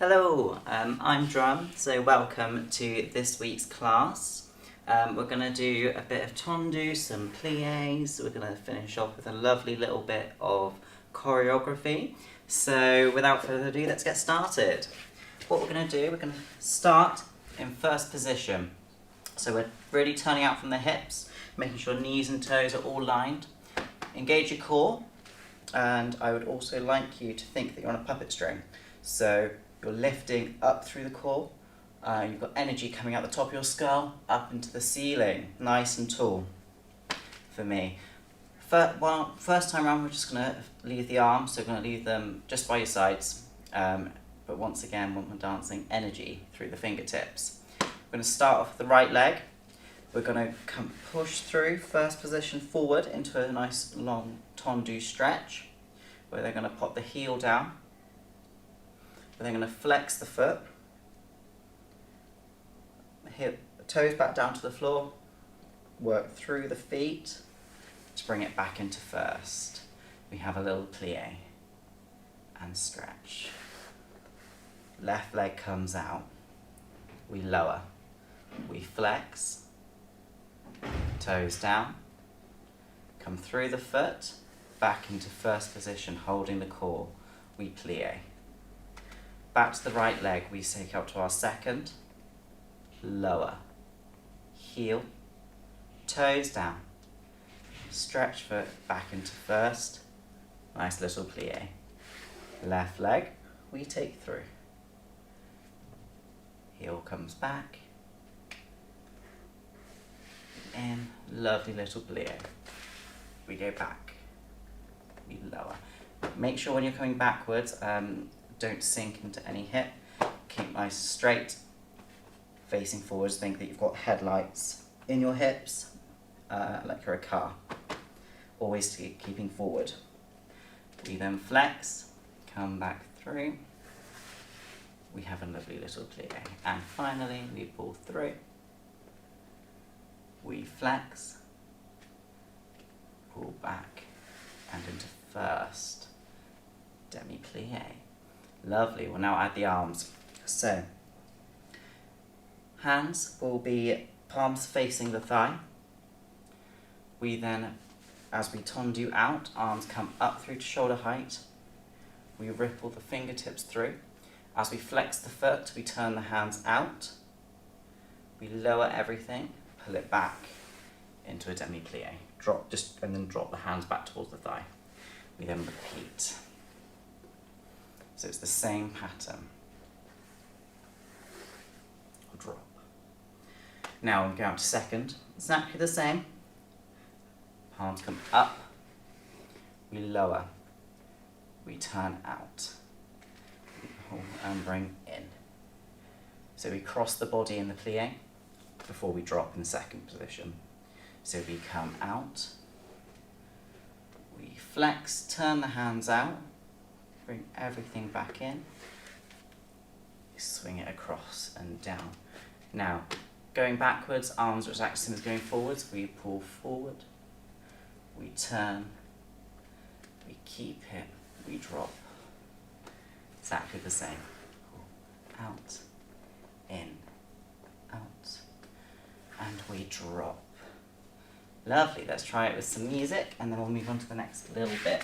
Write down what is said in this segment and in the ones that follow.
Hello, I'm Drum, so welcome to this week's class. We're going to do a bit of tendu, some pliés, we're going to finish off with a lovely little bit of choreography. So without further ado, let's get started. What we're going to do, we're going to start in first position. So we're really turning out from the hips, making sure knees and toes are all lined. Engage your core, and I would also like you to think that you're on a puppet string. So you're lifting up through the core, you've got energy coming out the top of your skull, up into the ceiling, nice and tall for me. First time around we're just going to leave the arms, so we're going to leave them just by your sides, but once again when we're dancing, energy through the fingertips. We're going to start off with the right leg, we're going to push through first position forward into a nice long tendu stretch, where they're going to pop the heel down. We're then going to flex the foot, hip, toes back down to the floor, work through the feet to bring it back into first. We have a little plie and stretch. Left leg comes out, we lower, we flex, toes down, come through the foot, back into first position, holding the core, we plie. Back to the right leg, we take up to our second, lower, heel, toes down, stretch foot back into first, nice little plie. Left leg, we take through, heel comes back, in, lovely little plie. We go back, we lower. Make sure when you're coming backwards, don't sink into any hip, keep nice and straight, facing forwards, think that you've got headlights in your hips, like you're a car, always keeping forward. We then flex, come back through, we have a lovely little plie, and finally we pull through, we flex, pull back, and into first, demi-plie. Lovely, we'll now add the arms. So, hands will be palms facing the thigh. We then, as we tendu out, arms come up through to shoulder height. We ripple the fingertips through. As we flex the foot, we turn the hands out. We lower everything, pull it back into a demi-plie. And then drop the hands back towards the thigh. We then repeat. So it's the same pattern. Drop. Now we go out to second. Exactly the same. Palms come up. We lower. We turn out. We hold and bring in. So we cross the body in the plie before we drop in second position. So we come out. We flex, turn the hands out. Bring everything back in, swing it across and down. Now, going backwards, arms are exactly the same as going forwards. We pull forward, we turn, we keep it, we drop. Exactly the same. Pull, out, in, out, and we drop. Lovely, let's try it with some music and then we'll move on to the next little bit.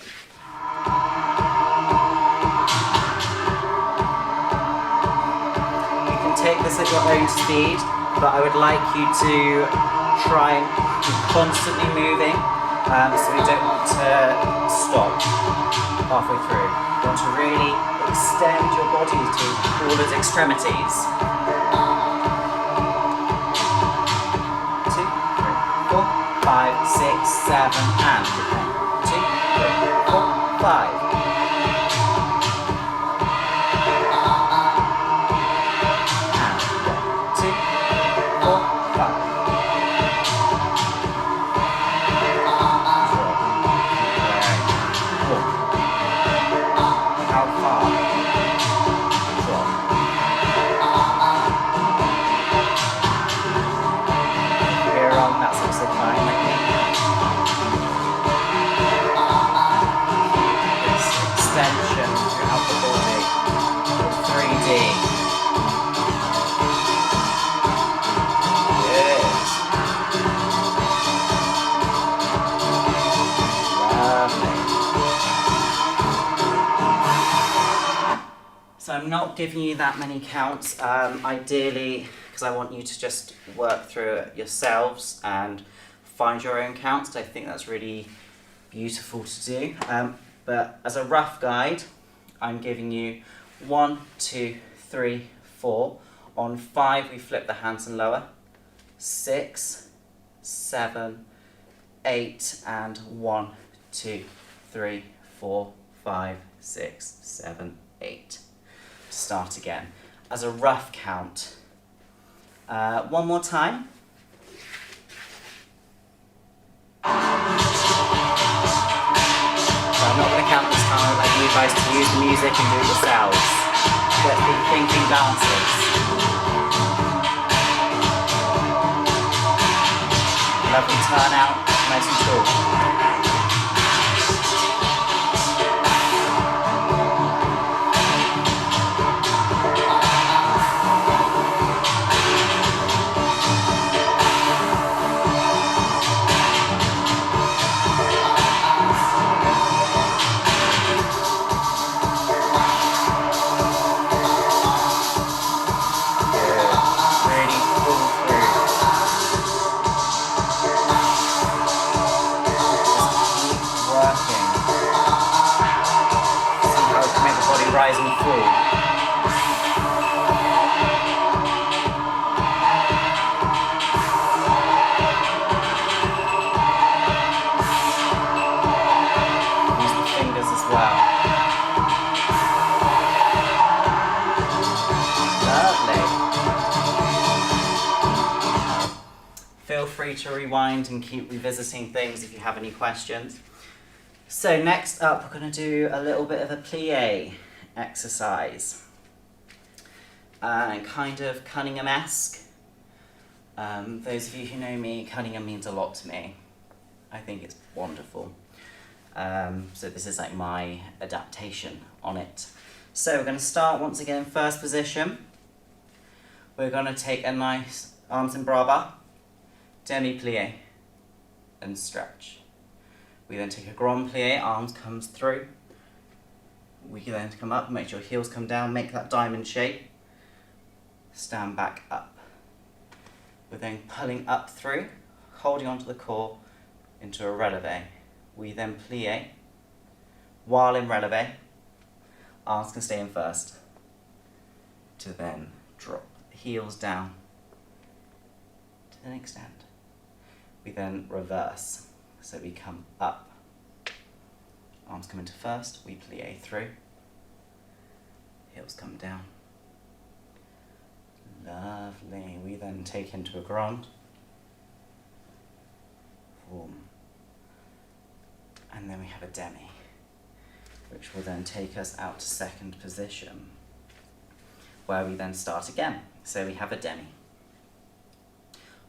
You can take this at your own speed, but I would like you to try and be constantly moving, so we don't want to stop halfway through. You want to really extend your body to all its extremities. 2, 3, 4, 5, 6, 7, and 1, 2, 3, 4, 5. That's also fine, like me. I'm not giving you that many counts, ideally, because I want you to just work through it yourselves and find your own counts, because I think that's really beautiful to do. But as a rough guide, I'm giving you 1, 2, 3, 4. On 5, we flip the hands and lower. 6, 7, 8, and 1, 2, 3, 4, 5, 6, 7, 8. Start again. As a rough count. One more time. So I'm not going to count this time. I'd like you guys to use the music and do it yourselves. Get the thinking dances. Lovely turn out, nice and tall. Rise and fall. Use the fingers as well. Lovely. Feel free to rewind and keep revisiting things if you have any questions. So next up, we're going to do a little bit of a plie exercise, kind of Cunningham-esque. Those of you who know me, Cunningham means a lot to me. I think it's wonderful. So this is like my adaptation on it. So we're going to start once again, first position. We're going to take a nice arms and bras bar, demi-plie, and stretch. We then take a grand plie, arms comes through. We can then come up, make sure heels come down, make that diamond shape. Stand back up. We're then pulling up through, holding onto the core into a releve. We then plie. While in releve, arms can stay in first. To then drop heels down to the next end. We then reverse. So we come up. Arms come into first, we plie through. Heels come down. Lovely. We then take into a grand. Form. And then we have a demi, which will then take us out to second position, where we then start again. So we have a demi.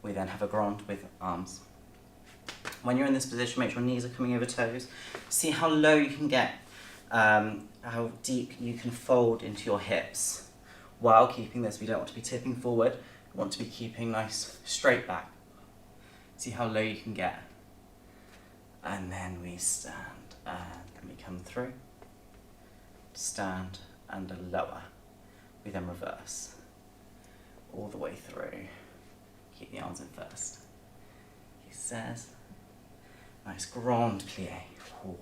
We then have a grand with arms. When you're in this position, make sure knees are coming over toes. See how low you can get, how deep you can fold into your hips. While keeping this, we don't want to be tipping forward. We want to be keeping nice straight back. See how low you can get. And then we stand and then we come through. Stand and a lower. We then reverse. All the way through. Keep the arms in first. He says. Nice grand plie. Ooh.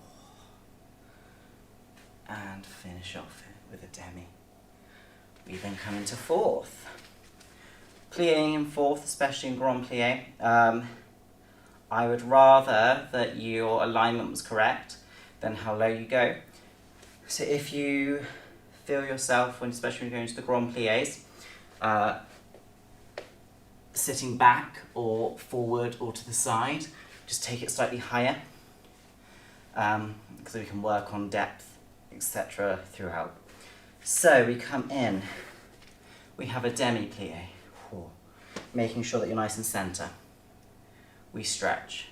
And finish off with a demi. We then come into fourth. Plieing in fourth, especially in grand plie. I would rather that your alignment was correct than how low you go. So if you feel yourself, especially when you go into the grand plies, sitting back or forward or to the side, just take it slightly higher, because we can work on depth, etc. throughout. So we come in, we have a demi-plie, making sure that you're nice and centre. We stretch.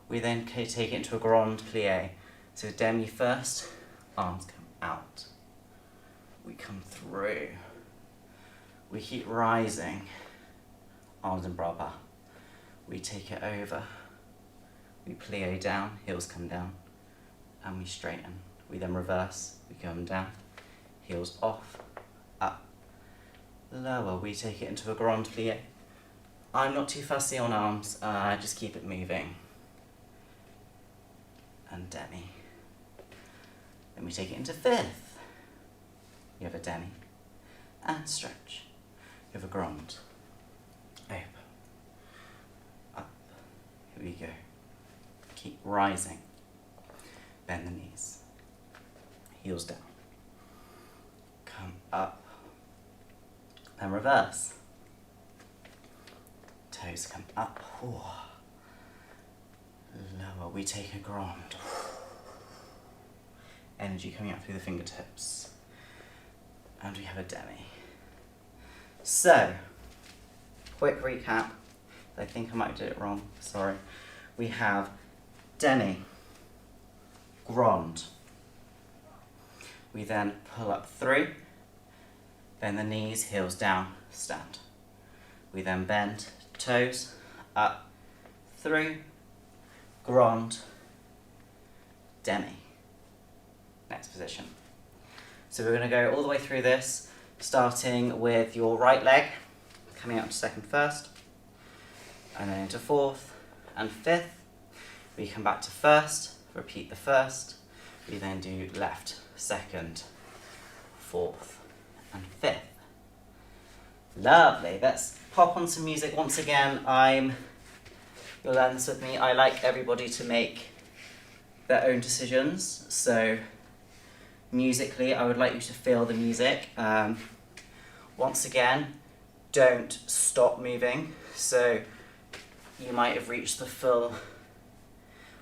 We then take it into a grand plie. So demi first, arms come out. We come through. We keep rising, arms and bras bar. We take it over. We plie down, heels come down, and we straighten. We then reverse, we come down, heels off, up, lower. We take it into a grand plie. I'm not too fussy on arms, just keep it moving. And demi. Then we take it into fifth. You have a demi and stretch. You have a grand. Open. Up. Here we go. Keep rising. Bend the knees. Heels down. Come up. Then reverse. Toes come up. Ooh. Lower. We take a grand. Energy coming up through the fingertips. And we have a demi. So, quick recap. I think I might have did it wrong. Sorry. We have demi, grand. We then pull up through. Bend the knees, heels down, stand. We then bend, toes, up, through, grand, demi. Next position. So we're going to go all the way through this, starting with your right leg, coming out to second first, and then into fourth and fifth. We come back to first, repeat the first. We then do left, second, fourth, and fifth. Lovely. Let's pop on some music once again. You'll learn this with me. I like everybody to make their own decisions. So musically, I would like you to feel the music. Once again, don't stop moving. So you might have reached the full,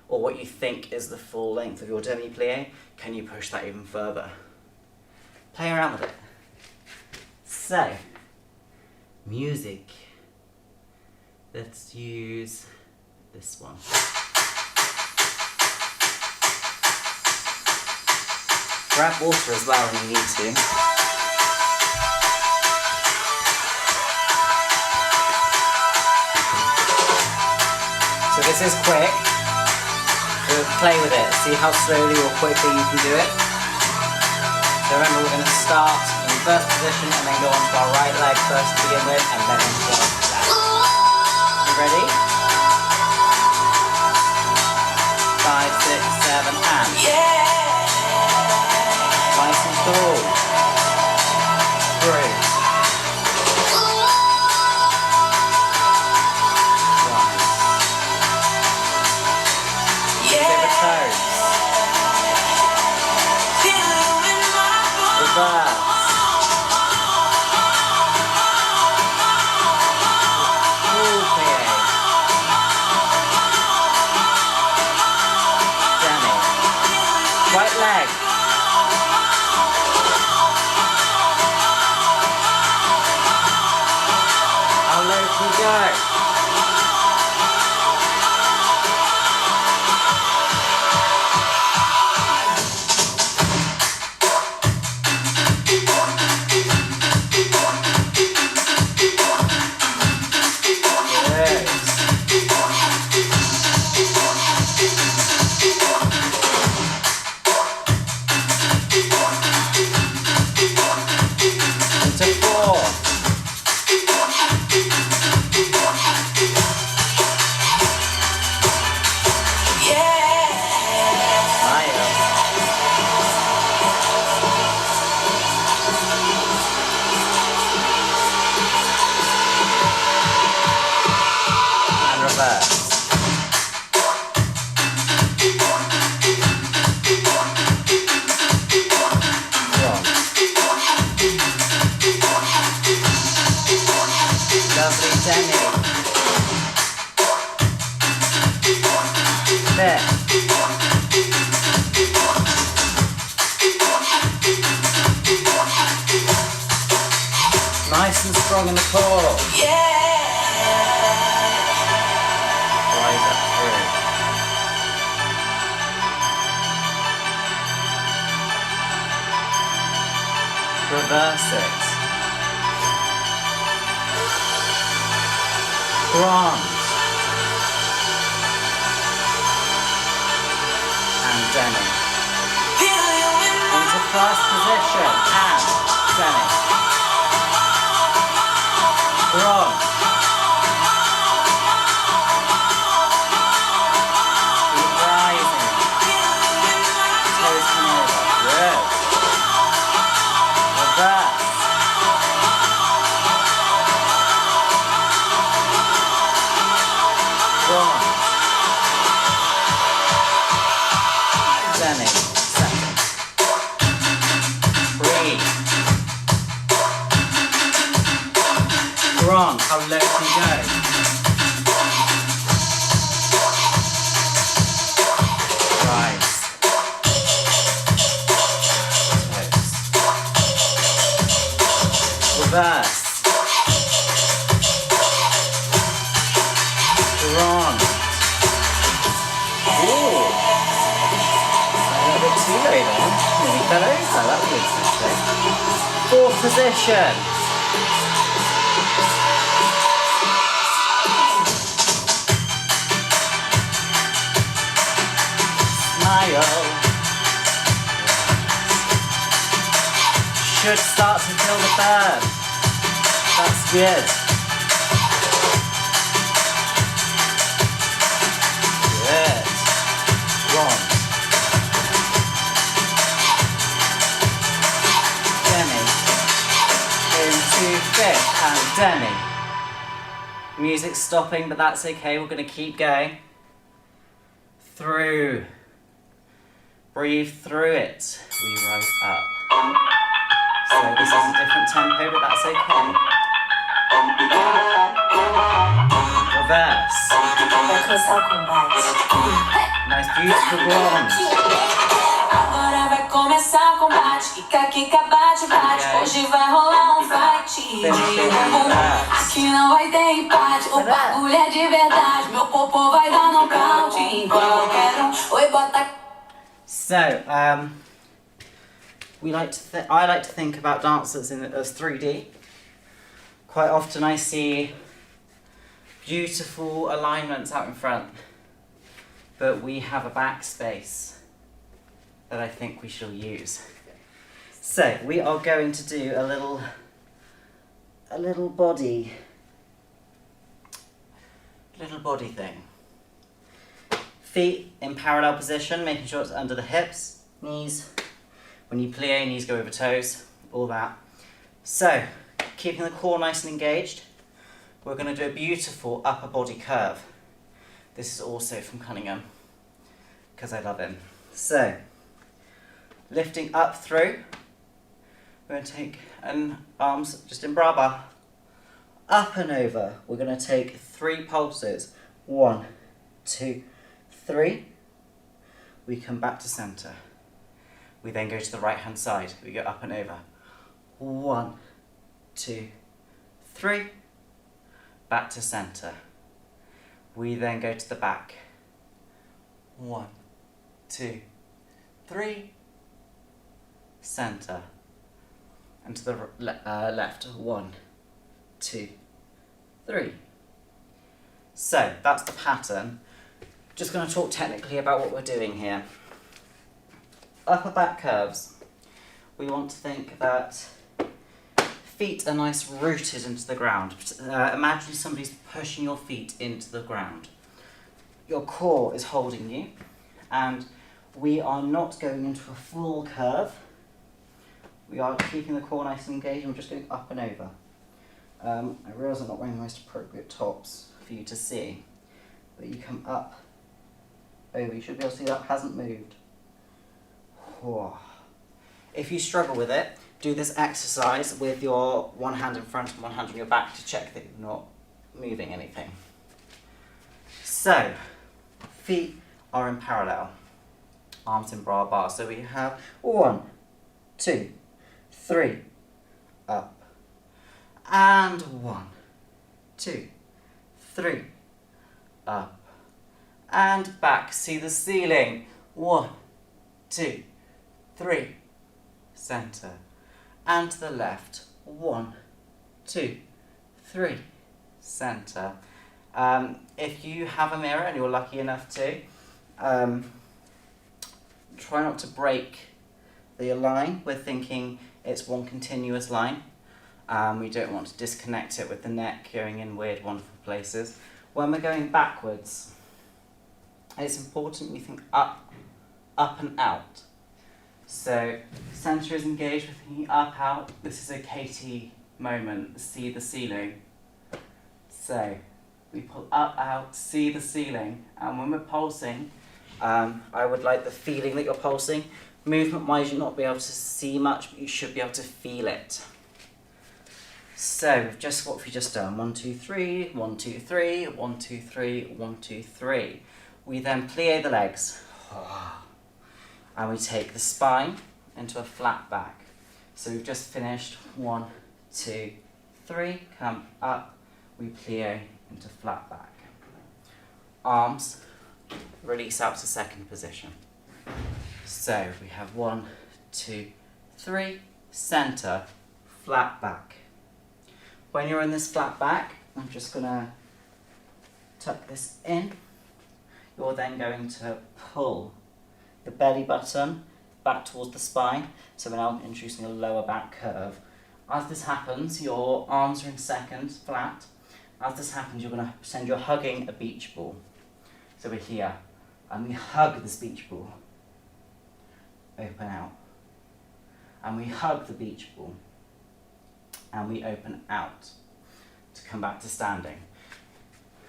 or what you think is the full length of your demi-plie. Can you push that even further? Play around with it. So, music. Let's use this one. Grab water as well when you need to. So this is quick. We'll play with it, see how slowly or quickly you can do it. So remember, we're going to start in first position and then go on to our right leg first to begin with, and then into our left. You ready? 5, 6, 7, and. Nice and cool. 3. Reverse. Full plie. Demi. Right leg. How low can you go? Nice and strong in the core. Rise up through. Reverse it. Grand. And demi. Into First position, and turning. Wrong. Keep rising. Toes come over. Good. Reverse. Wrong. Turning. Second. Breathe. Wrong. How low can you go? Rise. Toes. Reverse. Wrong. Ooh. A little bit too low there. Nearly fell over. That was interesting. Fourth position. Smile. Should start to feel the burn. That's good. Good. Wrong. Demi. Into fifth and demi. Music's stopping, but that's okay. We're going to keep going. Through. Breathe through it. We rise up. So this is a different tempo, but that's okay. Reverse. Nice, beautiful bronze. Agora vai começar o combate. Kika, kika, bate, bate. Hoje vai rolar fight. Aqui não vai ter empate. O bagulho é de verdade. Meu corpo vai dar nocaute. Qualquer oi, bota. So, I like to think about dancers as 3D. Quite often I see beautiful alignments out in front, but we have a backspace that I think we shall use. So we are going to do a little body thing. Feet in parallel position, making sure it's under the hips, knees. When you plie, knees go over toes, all that. So, keeping the core nice and engaged, we're going to do a beautiful upper body curve. This is also from Cunningham, because I love him. So, lifting up through, we're going to take arms just in bra. Up and over, we're going to take 3 pulses. 1, 2, 3. We come back to centre. We then go to the right hand side. We go up and over. 1, 2, 3. Back to centre. We then go to the back. 1, 2, 3. Centre. And to the left. 1, 2, 3. So that's the pattern. Just going to talk technically about what we're doing here. Upper back curves. We want to think that feet are nice rooted into the ground. Imagine somebody's pushing your feet into the ground. Your core is holding you, and we are not going into a full curve. We are keeping the core nice and engaged, and we're just going up and over. I realise I'm not wearing the most appropriate tops for you to see, but you come up, over. You should be able to see that hasn't moved. If you struggle with it, do this exercise with your one hand in front and one hand on your back to check that you're not moving anything. So, feet are in parallel, arms in bra bar. So we have 1, 2, 3, up, and 1, 2, 3, up, and back. See the ceiling. 1, 2, 3, centre, and to the left. 1, 2, 3, centre. If you have a mirror and you're lucky enough to, try not to break the line, we're thinking it's one continuous line. We don't want to disconnect it with the neck going in weird, wonderful places. When we're going backwards, it's important we think up and out. So centre is engaged, we're thinking up, out. This is a Katey moment, see the ceiling. So we pull up, out, see the ceiling. And when we're pulsing, I would like the feeling that you're pulsing. Movement-wise, you'll not be able to see much, but you should be able to feel it. So, what have we just done? 1, 2, 3, 1, 2, 3, 1, 2, 3, 1, 2, 3. We then plie the legs. And we take the spine into a flat back. So we've just finished 1, 2, 3, come up, we plie into flat back. Arms, release out to second position. So we have 1, 2, 3, centre, flat back. When you're in this flat back, I'm just going to tuck this in. You're then going to pull the belly button back towards the spine. So we're now introducing a lower back curve. As this happens, your arms are in second, flat. As this happens, you're going to pretend you're hugging a beach ball. So we're here, and we hug this beach ball. Open out. And we hug the beach ball. And we open out to come back to standing.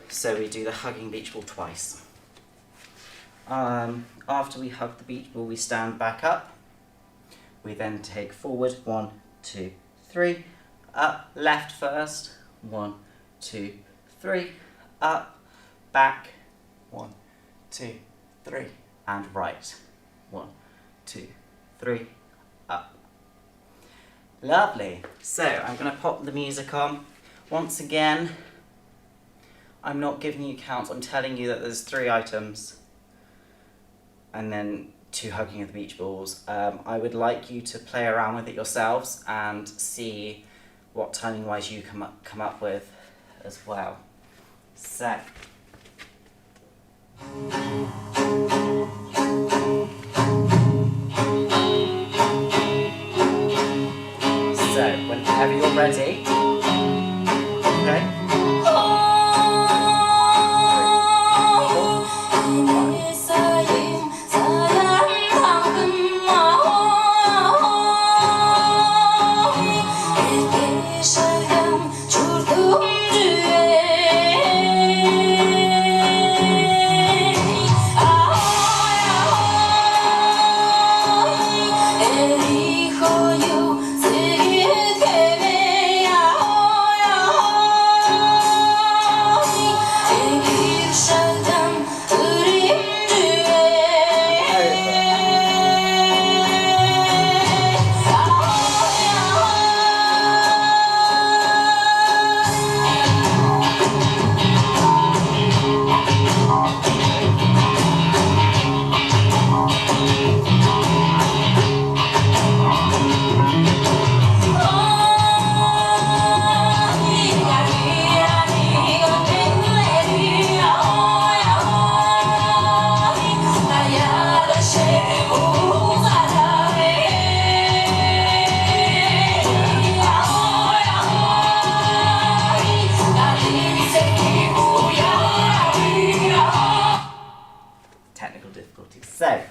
So we do the hugging beach ball twice. After we hug the beach ball, we stand back up. We then take forward, 1, 2, 3, up, left first, 1, 2, 3, up, back, 1, 2, 3, and right, 1, 2, 3, up. Lovely. So I'm going to pop the music on. Once again, I'm not giving you counts, I'm telling you that there's 3 items and then 2 hugging of the beach balls. I would like you to play around with it yourselves and see what timing wise you come up with as well. So whenever you're ready, okay? So,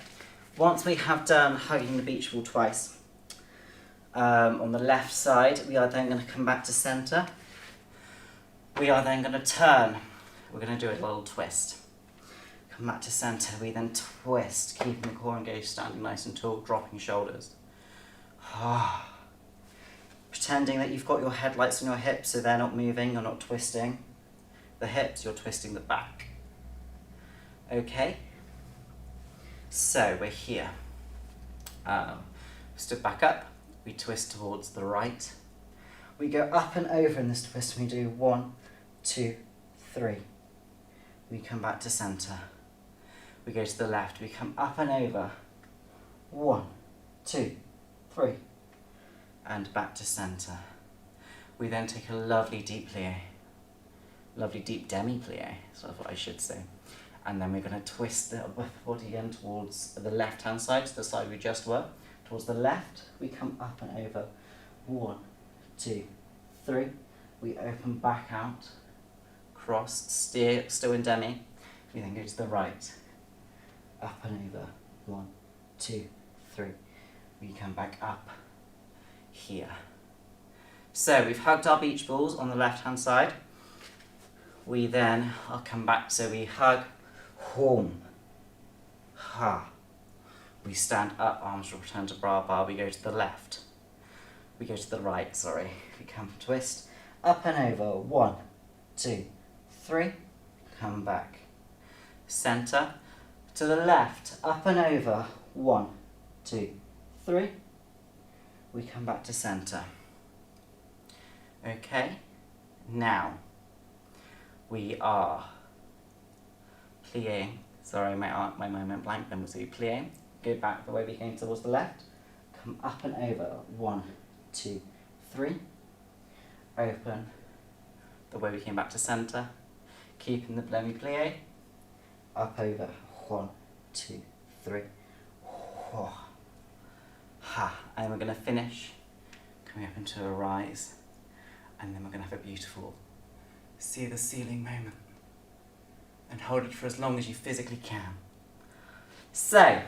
once we have done hugging the beach ball twice, on the left side, we are then going to come back to centre. We are then going to turn. We're going to do a little twist. Come back to centre, we then twist, keeping the core engaged, standing nice and tall, dropping shoulders. Pretending that you've got your headlights on your hips so they're not moving, you're not twisting the hips, you're twisting the back. Okay? So we're here. Stood back up, we twist towards the right. We go up and over in this twist and we do 1, 2, 3. We come back to centre. We go to the left, we come up and over. 1, 2, 3. And back to centre. We then take a lovely deep plie. Lovely deep demi-plie, sort of what I should say. And then we're going to twist the body again towards the left-hand side, to the side we just were. towards the left, we come up and over. 1, 2, 3. We open back out, cross, steer, still in demi. We then go to the right, up and over. 1, 2, 3. We come back up here. So we've hugged our beach balls on the left hand side. We then, I'll come back, so we hug, home, ha. We stand up, arms return to bra bar, we go to the left. We go to the right, sorry. We come twist, up and over. 1, 2, 3. Come back. Centre. To the left, up and over. 1, 2, 3. We come back to centre. Okay. Now, we are plié. Sorry, my mind went blank then. So we plié. Go back the way we came towards the left. Come up and over. 1, 2, 3. Open the way we came back to centre. Keeping the demi plié. Up over. 1, 2, 3. Ha. And we're going to finish coming up into a rise. And then we're going to have a beautiful see the ceiling moment. And hold it for as long as you physically can. So,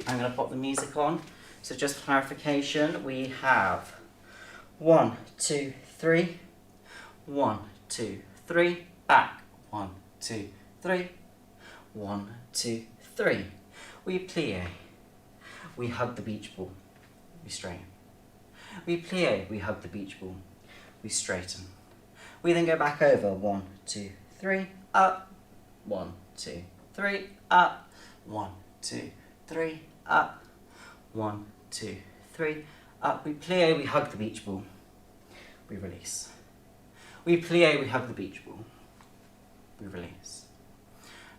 I'm going to pop the music on. So just for clarification, we have 1, 2, 3. 1, 2, 3. Back. 1, 2, 3. 1, 2, 3. We plie. We hug the beach ball. We straighten. We plie. We hug the beach ball. We straighten. We then go back over. 1, 2, 3. Up. 1, 2, 3. Up. 1, 2, 3. Up. 1, 2, 3. Up. We plie. We hug the beach ball. We release. We plie. We hug the beach ball. We release.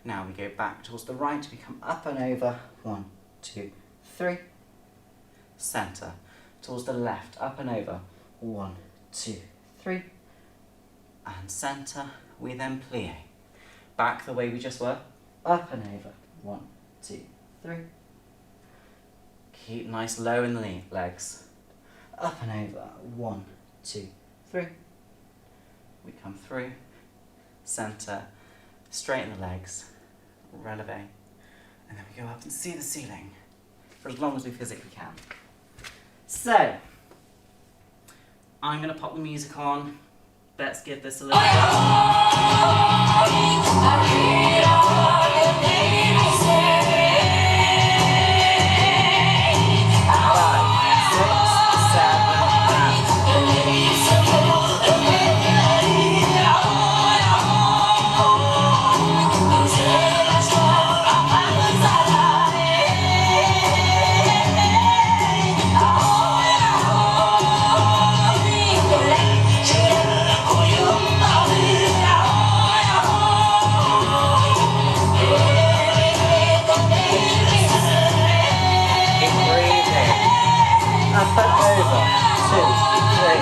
Now we go back towards the right. We come up and over. 1, 2, 3. Centre. Towards the left. Up and over. 1, 2, 3. And centre. We then plie. Back the way we just were. Up and over. 1, 2, 3. Keep nice low in the legs. Up and over. 1, 2, 3. We come through. Centre. Straighten the legs. Releve. And then we go up and see the ceiling for as long as we physically can. So, I'm going to pop the music on. Let's give this a little up and over. 2, 3.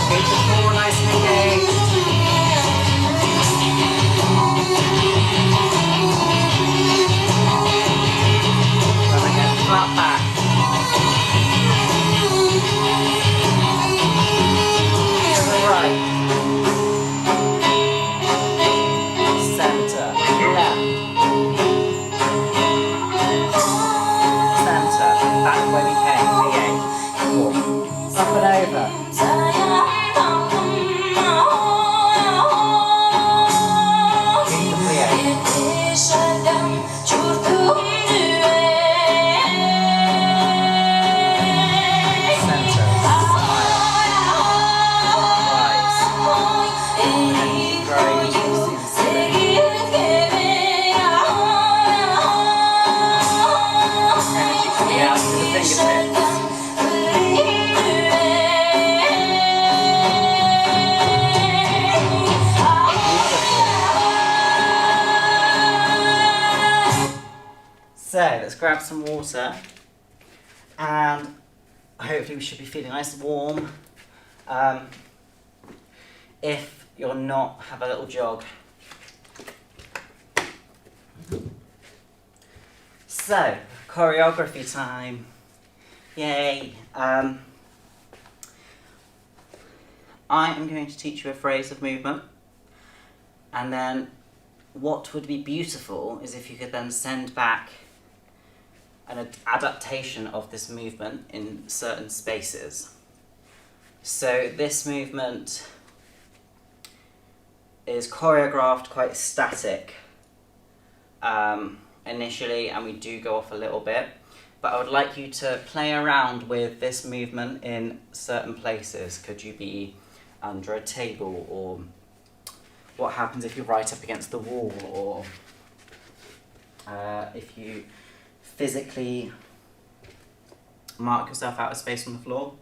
Keep the core nice and engaged. Then again, flat back. To the right. Up and over. Keep the plie. Centre. Smile. Rise. And keep growing until you see the ceiling. Energy coming out through the fingertips. So let's grab some water, and hopefully we should be feeling nice and warm. If you're not, have a little jog. So, choreography time. Yay. I am going to teach you a phrase of movement, and then what would be beautiful is if you could then send back an adaptation of this movement in certain spaces. So this movement is choreographed quite static initially, and we do go off a little bit, but I would like you to play around with this movement in certain places. Could you be under a table, or what happens if you're right up against the wall, or if you physically mark yourself out of space on the floor,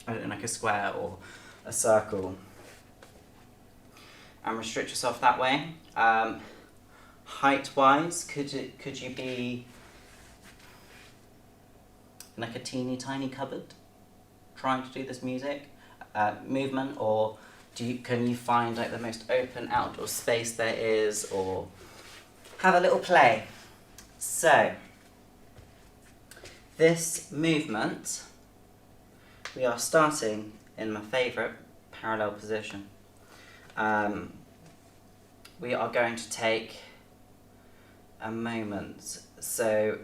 in like a square or a circle, and restrict yourself that way. Height-wise, could you be in like a teeny tiny cupboard trying to do this movement, or can you find like the most open outdoor space there is, or have a little play? So this movement, we are starting in my favourite parallel position. We are going to take a moment. So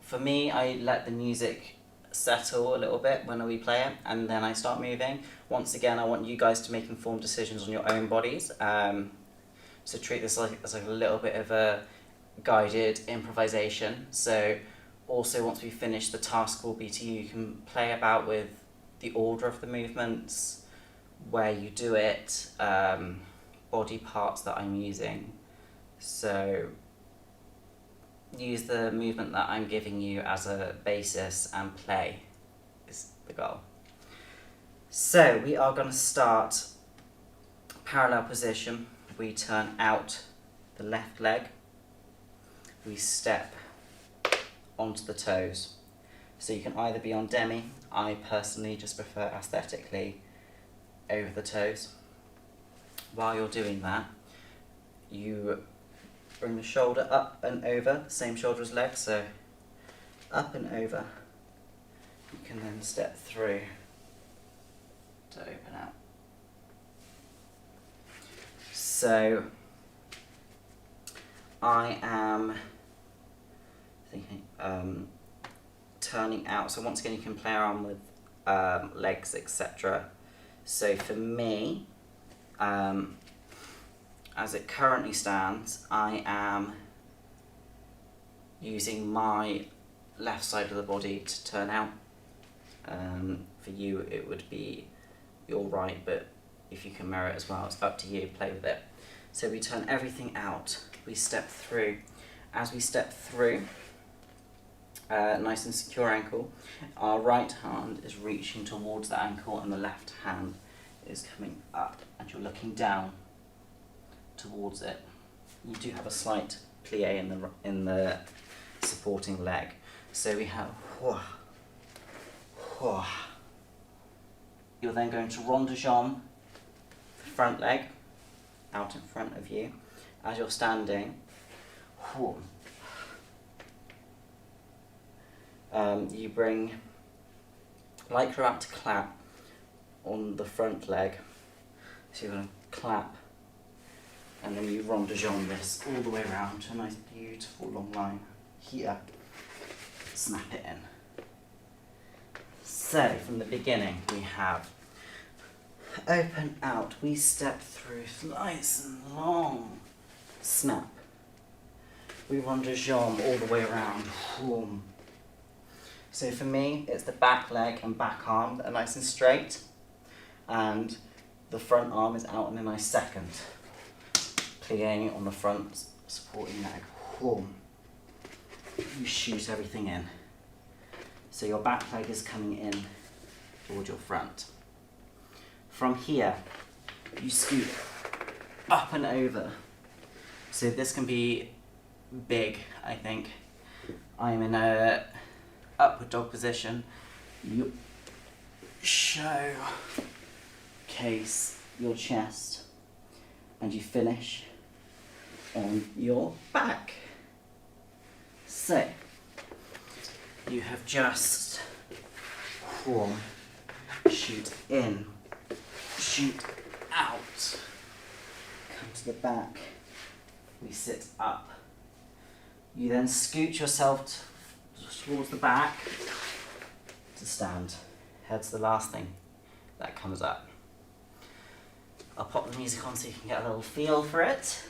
for me, I let the music settle a little bit when we play it, and then I start moving. Once again, I want you guys to make informed decisions on your own bodies. So treat this as like a little bit of a guided improvisation. So also, once we finish, the task will be to you can play about with the order of the movements, where you do it, body parts that I'm using. So use the movement that I'm giving you as a basis and play is the goal. So we are going to start parallel position. We turn out the left leg. We step onto the toes. So you can either be on demi. I personally just prefer aesthetically over the toes. While you're doing that, you bring the shoulder up and over, same shoulder as leg, so up and over. You can then step through to open out. So I am thinking turning out, so once again you can play around with legs, etc. So for me, as it currently stands, I am using my left side of the body to turn out. For you it would be your right, but if you can mirror it as well, it's up to you, play with it. So we turn everything out, we step through. As we step through, nice and secure ankle, our right hand is reaching towards the ankle and the left hand is coming up, and you're looking down towards it. You do have a slight plie in the supporting leg. So we have whoa, whoa. You're then going to rond de jambe, front leg out in front of you. As you're standing, whoa. You bring, like you're about to clap on the front leg. So you're going to clap, and then you rond de jambe this all the way around to a nice beautiful long line here. Snap it in. So from the beginning we have open out, we step through nice and long, snap. We rond de jambe all the way around. Boom. So for me it's the back leg and back arm that are nice and straight, and the front arm is out in a nice second. Plie on the front supporting leg. Boom. You shoot everything in. So your back leg is coming in towards your front. From here, you scoot up and over. So this can be big, I think. I'm in a upward dog position. You show case your chest, and you finish on your back. So, you have just shoot in, shoot out, come to the back, we sit up. You then scoot yourself towards the back to stand. Head's the last thing that comes up. I'll pop the music on so you can get a little feel for it.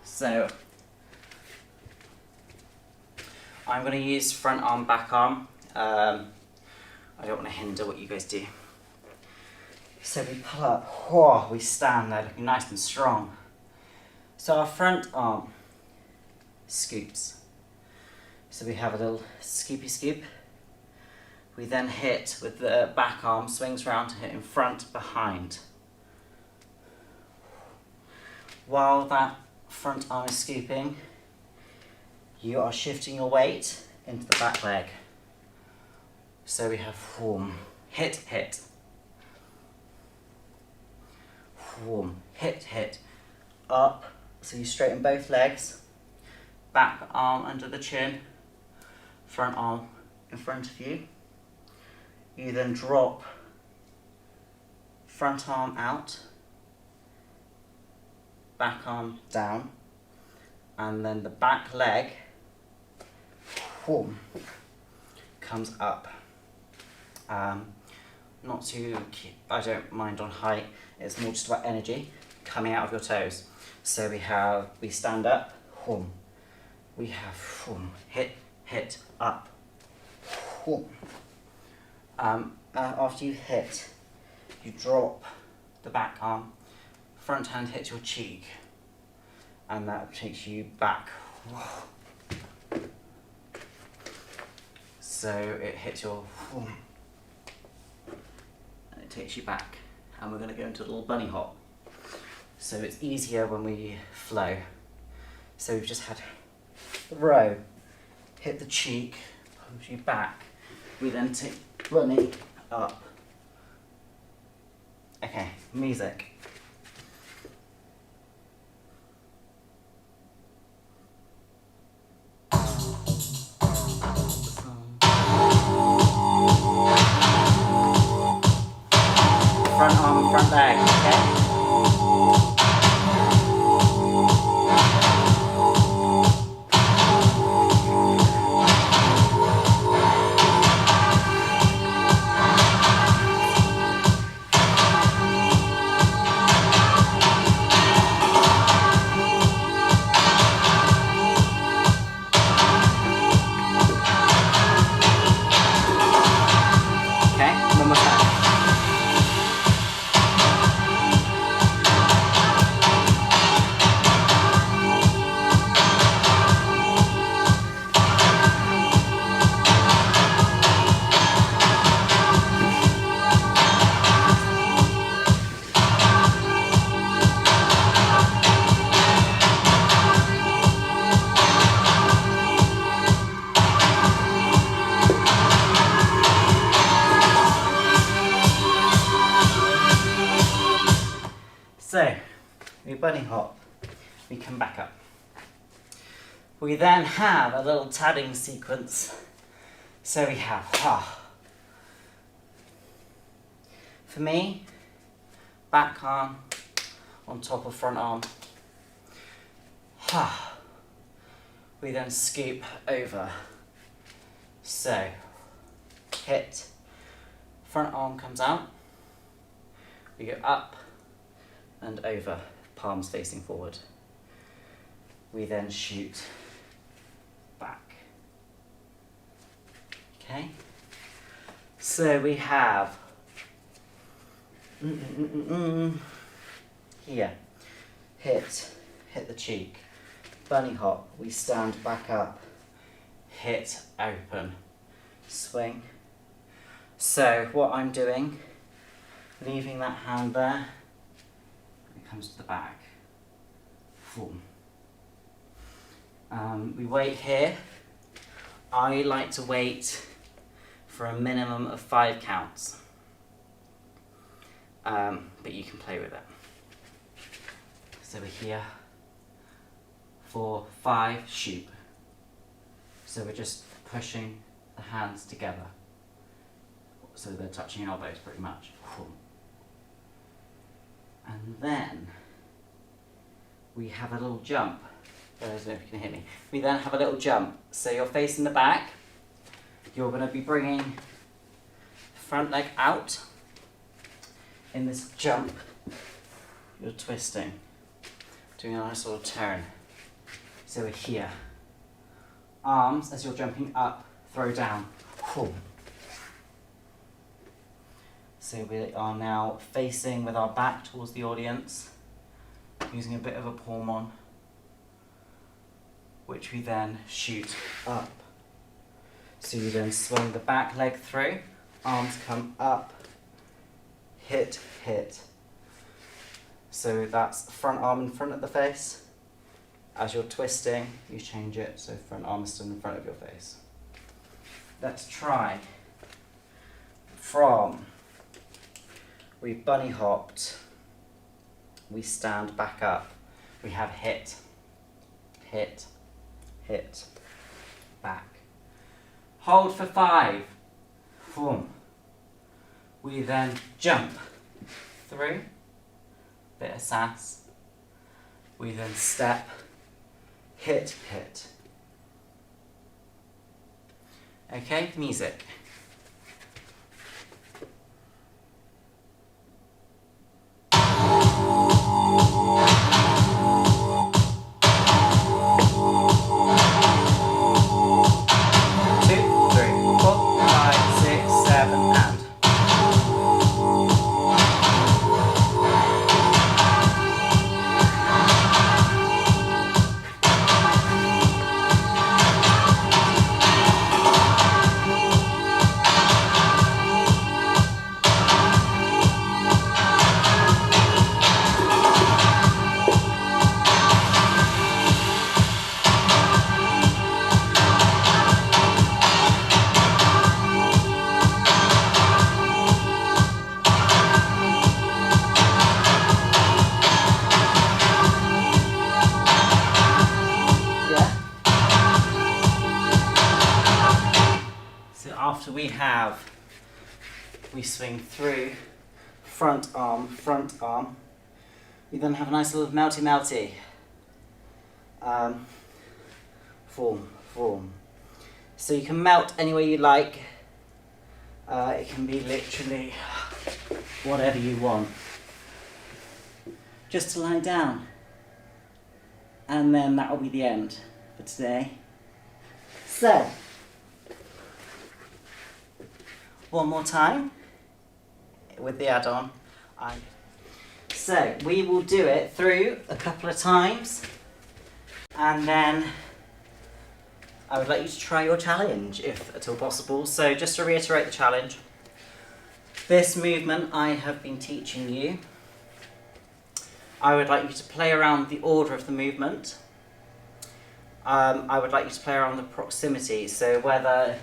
So, I'm going to use front arm, back arm. I don't want to hinder what you guys do. So we pull up, we stand there looking nice and strong. So our front arm scoops. So we have a little scoopy scoop. We then hit with the back arm, swings round to hit in front, behind. While that front arm is scooping, you are shifting your weight into the back leg. So we have hit, hit, hit, hit, up. So you straighten both legs, back arm under the chin, front arm in front of you. You then drop front arm out, back arm down, and then the back leg comes up. Not too, I don't mind on height, it's more just about energy coming out of your toes. So we stand up, we have hit, hit, up. After you hit, you drop the back arm, front hand hits your cheek, and that takes you back. So it hits your, and it takes you back. And we're going to go into a little bunny hop. So it's easier when we flow. So we've just had the row, hit the cheek, push you back. We then take bunny up. Okay, music. Front arm and front leg, okay? So, we bunny hop, we come back up. We then have a little tadding sequence. So we have, for me, back arm on top of front arm. We then scoop over. So, hit, front arm comes out, we go up and over, palms facing forward. we then shoot back. Okay? So we have here, hit the cheek, bunny hop, we stand back up, hit, open, swing. So what I'm doing, leaving that hand there, it comes to the back, boom. We wait here. I like to wait for a minimum of 5 counts, but you can play with it. So we're here, 4, 5, shoot. So we're just pushing the hands together, so they're touching elbows pretty much. And then we have a little jump. I don't know if you can hear me. We then have a little jump. So you're facing the back. You're going to be bringing the front leg out. In this jump, you're twisting, doing a nice little turn. So we're here. Arms, as you're jumping up, throw down. So we are now facing with our back towards the audience, using a bit of a palm on, which we then shoot up. So you then swing the back leg through, arms come up, hit, hit. So that's front arm in front of the face. As you're twisting, you change it, so front arm is still in front of your face. Let's try from, we bunny hopped, we stand back up, we have hit, hit, hit, back. Hold for 5, boom. We then jump through, bit of sass. We then step, hit, hit. Okay, music. After we swing through, front arm, we then have a nice little melty. Form. So you can melt any way you like. It can be literally whatever you want. Just to lie down. And then that will be the end for today. So, one more time with the add-on. So we will do it through a couple of times, and then I would like you to try your challenge if at all possible. So just to reiterate the challenge, this movement I have been teaching you. I would like you to play around the order of the movement. I would like you to play around the proximity, so whether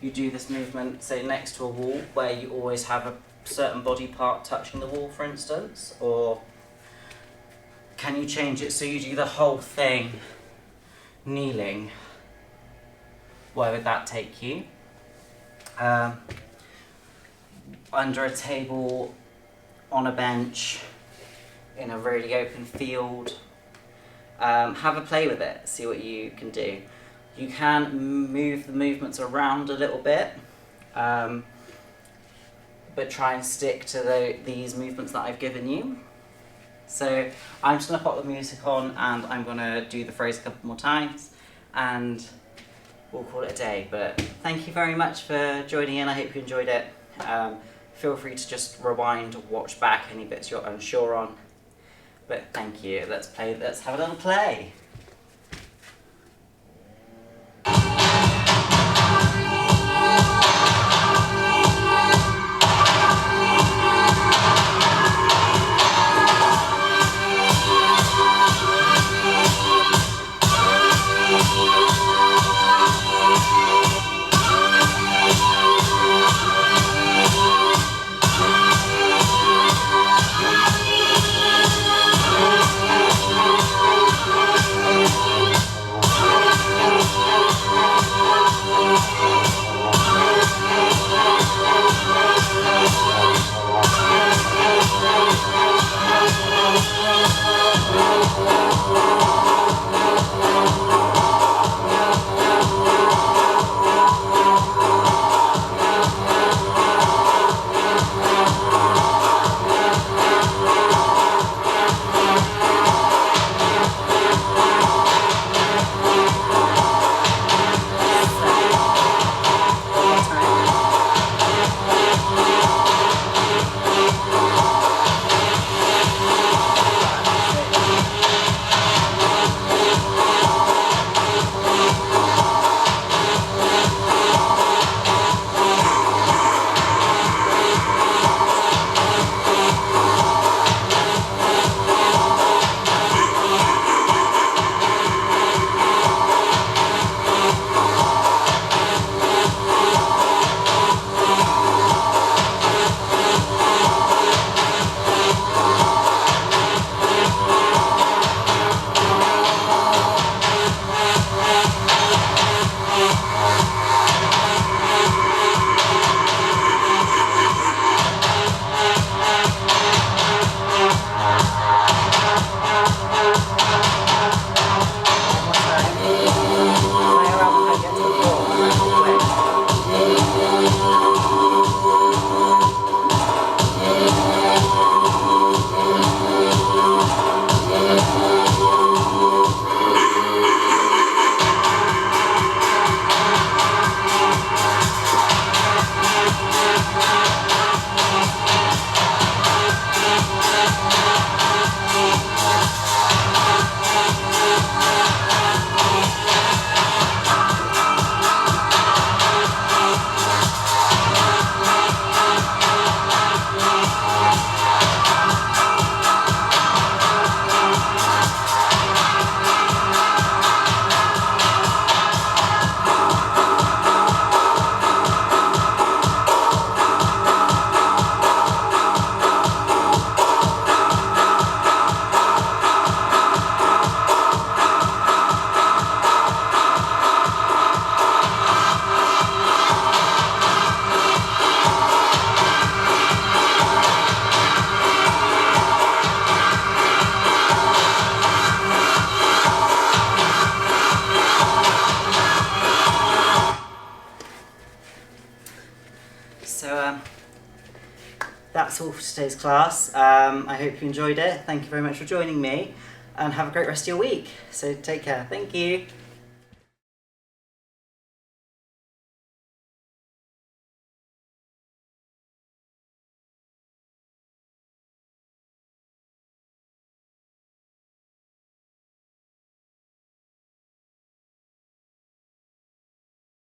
you do this movement, say, next to a wall, where you always have a certain body part touching the wall, for instance, or can you change it so you do the whole thing kneeling? Where would that take you? Under a table, on a bench, in a really open field. Have a play with it, see what you can do. You can move the movements around a little bit, but try and stick to these movements that I've given you. So I'm just going to pop the music on and I'm going to do the phrase a couple more times and we'll call it a day. But thank you very much for joining in. I hope you enjoyed it. Feel free to just rewind or watch back any bits you're unsure on. But thank you. Let's have a little play. So that's all for today's class. I hope you enjoyed it. Thank you very much for joining me and have a great rest of your week. So take care. Thank you.